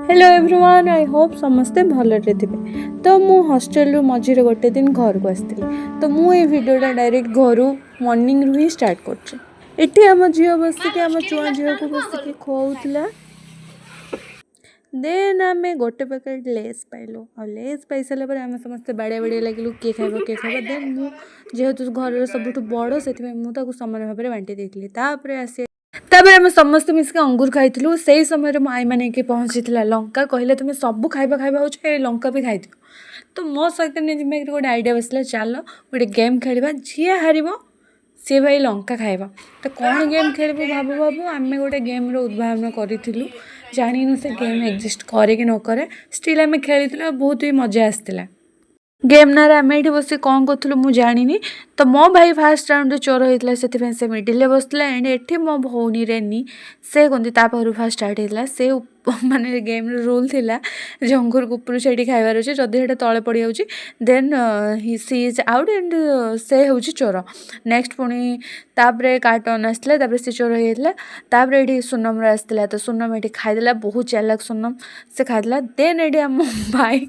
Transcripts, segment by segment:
Hello everyone, I hope समस्ते भलरे थे। तो मु हॉस्टल मझे गोटे दिन घर को आसती, तो मुझे भिडियोटा डायरेक्ट घर मॉर्निंग रु ही स्टार्ट कर आम झी बसिक आम चुआ झील को बसिक खुआला। देन आम गोटे पैकेट लेस पाइलु आ लेस पाई सारे आम समस्ते बाड़िया बाड़िया लगे किए खाइब देन मुझे घर सब बड़ से मुझे सामान भाव में बांटी देती। आसी आम समस्त मिसिक अंगूर खाइलु। से समय मो आई मैंने पहुँची लंका कहले तुम्हें सब खाइबा हो लंका भी खाई तो मो सहित निजी गोटे आइडिया बसला, चल गोटे गेम खेल जी हार सी भाई लंका खाइबा। तो कौन गेम खेलु भाबू भाबू आम गोटे गेम उद्भावन करूँ, जाणीनु से गेम एक्जिस्ट करे कि न करे, स्टिल आम खेली बहुत ही मजा आसला। गेम ना आम ये बस कौन करूँ मुझे जानी। तो मो भाई फास्ट राउंड चोर होता से मिडिल बसला एंड एठी मो भौनी रेनी से कहते पाखु फास्ट स्टार्ट होता से माने गेम रूल थिला जो अंगूर ऊपर से खाइबार अच्छे जदि तले पड़ जाऊँगी then she is out and से हूँ चोर। नेक्स्ट पुणी तापर कार्टन आसला से चोर होता ये सुनम आसला तो सुनम ये खाईदेला बहुत चालाक सुनम से खाईदेला। देन ये आम भाई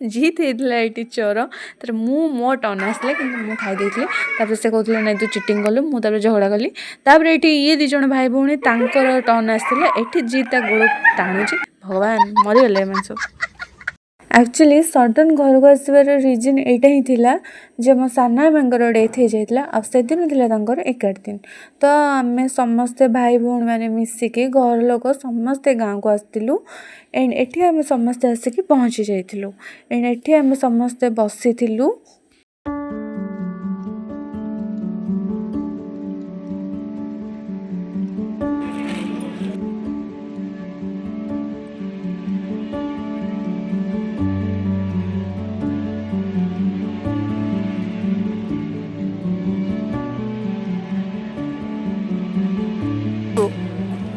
जीत होता ये चोर तर मो टर्न आसला कि मुझे खाई से कहते ना तू चिटिंग कलु मुझे झगड़ा कली। ये ये दिज भाई भौणी टर्न आसला ये जीत गोड़ टाणुची भगवान मरीगले एम सब। एक्चुअली सडन घर को आसबार रिजन यहाँ ही थिला जे मो साना मांगर डेथ हो जाता आ से दिन थिला 11 दिन। तो आम समस्ते भाई भौणी मैंने मिसिकी घर लोक समस्ते गाँव को आसलु एंड एठी आम समस्ते आसिक पहुँची जाइलु एंड एठी आम समस्ते बसी।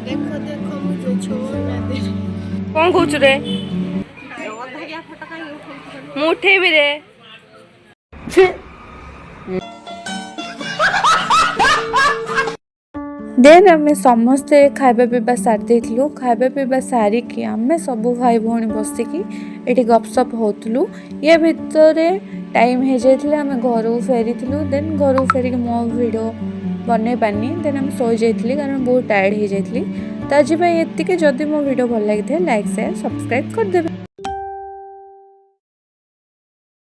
देखो देखो मुझे छोड़ ना दे। कौन कौच रे मु उठेबी रे। देन आम समस्ते खाइबा पीवा सारी खाइबा पीवा सारिकी आम सब भाई भौणी बसिकी ये गपसप होतलु। ये भितर टाइम हो जाता आम घर को फेरी। देन घर को फेरिक मो वीडियो बन पानी देन आम शोई जाइली कारण बहुत टायर्ड हो जाइली। तो आज ये जदि मो वीडियो भल लगी लाइक शेयर सब्सक्राइब करदे।